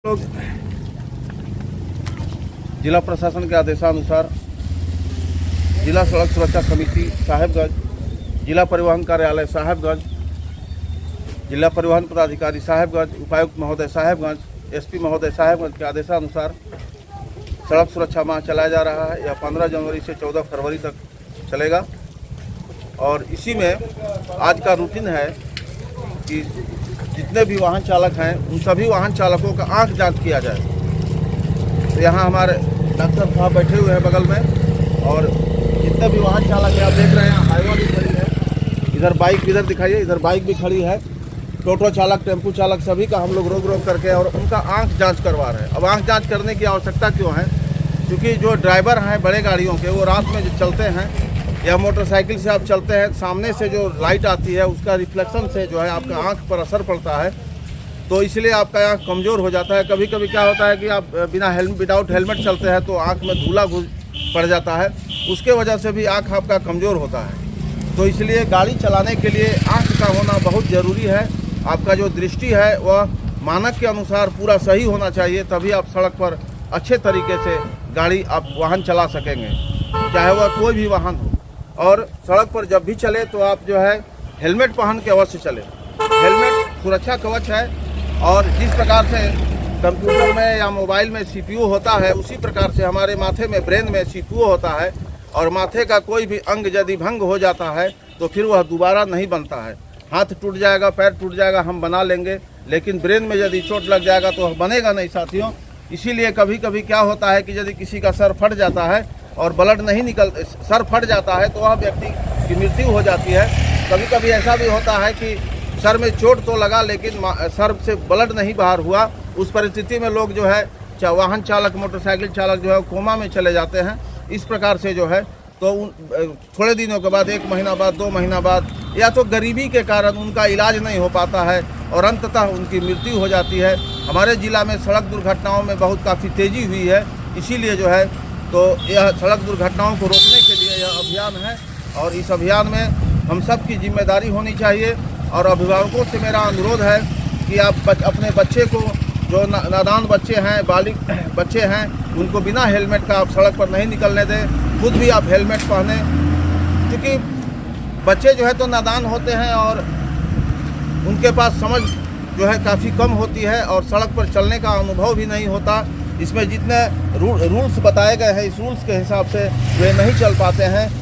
लोग जिला प्रशासन के आदेशानुसार जिला सड़क सुरक्षा समिति साहेबगंज, जिला परिवहन कार्यालय साहेबगंज, जिला परिवहन पदाधिकारी साहेबगंज, उपायुक्त महोदय साहेबगंज, एसपी महोदय साहेबगंज के आदेशानुसार सड़क सुरक्षा माह चलाया जा रहा है। यह 15 जनवरी से 14 फरवरी तक चलेगा और इसी में आज का रूटीन है कि जितने भी वाहन चालक हैं उन सभी वाहन चालकों का आंख जांच किया जाए। तो यहाँ हमारे डॉक्टर साहब बैठे हुए हैं बगल में और जितने भी वाहन चालक हैं आप देख रहे हैं, हाईवा भी खड़ी है, इधर बाइक इधर दिखाइए, इधर बाइक भी खड़ी है, टोटो चालक, टेम्पू चालक सभी का हम लोग रोक करके और उनका आंख जाँच करवा रहे हैं। अब आंख जाँच करने की आवश्यकता क्यों है? क्योंकि जो ड्राइवर हैं बड़े गाड़ियों के वो रात में जो चलते हैं या मोटरसाइकिल से आप चलते हैं, सामने से जो लाइट आती है उसका रिफ्लेक्शन से जो है आपका आंख पर असर पड़ता है, तो इसलिए आपका आंख कमज़ोर हो जाता है। कभी कभी क्या होता है कि आप विदाउट हेलमेट चलते हैं तो आंख में धूला पड़ जाता है, उसके वजह से भी आंख आपका कमज़ोर होता है। तो इसलिए गाड़ी चलाने के लिए आंख का होना बहुत ज़रूरी है। आपका जो दृष्टि है वह मानक के अनुसार पूरा सही होना चाहिए, तभी आप सड़क पर अच्छे तरीके से गाड़ी आप वाहन चला सकेंगे, चाहे वह कोई भी वाहन हो। और सड़क पर जब भी चले तो आप जो है हेलमेट पहन के अवश्य चले। हेलमेट सुरक्षा कवच है और जिस प्रकार से कंप्यूटर में या मोबाइल में सीपीयू होता है, उसी प्रकार से हमारे माथे में, ब्रेन में सीपीयू होता है और माथे का कोई भी अंग यदि भंग हो जाता है तो फिर वह दोबारा नहीं बनता है। हाथ टूट जाएगा, पैर टूट जाएगा, हम बना लेंगे, लेकिन ब्रेन में यदि चोट लग जाएगा तो वह बनेगा नहीं साथियों। इसीलिए कभी कभी क्या होता है कि यदि किसी का सर फट जाता है और ब्लड नहीं सर फट जाता है तो वह व्यक्ति की मृत्यु हो जाती है। कभी कभी ऐसा भी होता है कि सर में चोट तो लगा लेकिन सर से ब्लड नहीं बाहर हुआ। उस परिस्थिति में लोग जो है वाहन चालक, मोटरसाइकिल चालक जो है कोमा में चले जाते हैं। इस प्रकार से जो है तो थोड़े दिनों के बाद, 1 महीना बाद, 2 महीना बाद, या तो गरीबी के कारण उनका इलाज नहीं हो पाता है और अंततः उनकी मृत्यु हो जाती है। हमारे ज़िला में सड़क दुर्घटनाओं में काफ़ी तेज़ी हुई है, इसीलिए जो है तो यह सड़क दुर्घटनाओं को रोकने के लिए यह अभियान है और इस अभियान में हम सब की जिम्मेदारी होनी चाहिए। और अभिभावकों से मेरा अनुरोध है कि आप अपने बच्चे को, जो नादान बच्चे हैं, बालिग बच्चे हैं, उनको बिना हेलमेट का आप सड़क पर नहीं निकलने दें। खुद भी आप हेलमेट पहने, क्योंकि बच्चे जो है तो नादान होते हैं और उनके पास समझ जो है काफ़ी कम होती है और सड़क पर चलने का अनुभव भी नहीं होता। इसमें जितने रूल्स बताए गए हैं, इस रूल्स के हिसाब से वे नहीं चल पाते हैं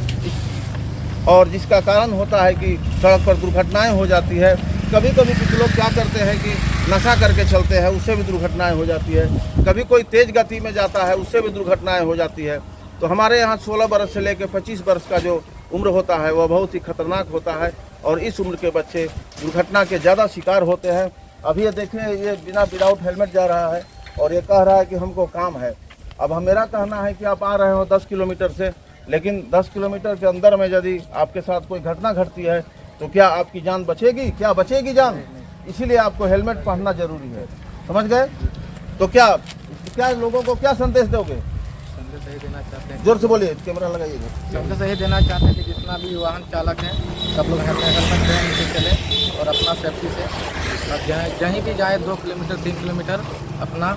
और जिसका कारण होता है कि सड़क पर दुर्घटनाएं हो जाती है। कभी कभी कुछ लोग क्या करते हैं कि नशा करके चलते हैं, उससे भी दुर्घटनाएं हो जाती है। कभी कोई तेज़ गति में जाता है, उससे भी दुर्घटनाएं हो जाती है। तो हमारे यहाँ 16 वर्ष से लेकर 25 वर्ष का जो उम्र होता है वह बहुत ही खतरनाक होता है और इस उम्र के बच्चे दुर्घटना के ज़्यादा शिकार होते हैं। अभी ये देखें, ये विदाउट हेलमेट जा रहा है और ये कह रहा है कि हमको काम है। अब मेरा कहना है कि आप आ रहे हो 10 किलोमीटर से, लेकिन 10 किलोमीटर के अंदर में यदि आपके साथ कोई घटना घटती है तो क्या आपकी जान बचेगी? क्या बचेगी जान? इसीलिए आपको हेलमेट पहनना जरूरी है, समझ गए? तो क्या लोगों को क्या संदेश दोगे? संदेश यही देना चाहते हैं, जोर से बोलिए, कैमरा लगाइए। संदेश यही देना चाहते हैं कि जितना भी वाहन चालक हैं सब लोग हेलमेट पहन के चले और अपना सेफ्टी से कहीं भी जाए 2 किलोमीटर 3 किलोमीटर अपना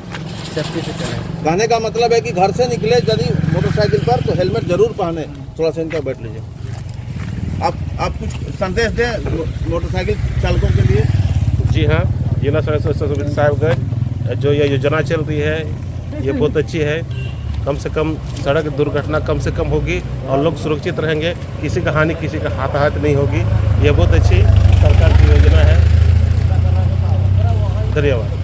सेफ्टी से चले। कहने का मतलब है कि घर से निकले यदि मोटरसाइकिल पर तो हेलमेट जरूर पहने। थोड़ा सा इनका बैठ लीजिए। आप कुछ संदेश दें मोटरसाइकिल चालकों के लिए। जी हाँ, जिला सड़क सुरक्षा समिति साहेबगंज जो ये योजना चल रही है ये बहुत अच्छी है। कम से कम सड़क दुर्घटना कम से कम होगी और लोग सुरक्षित रहेंगे, किसी का हानि, किसी का हाथाहाथ नहीं होगी। ये बहुत अच्छी सरकार की योजना है। धन्यवाद।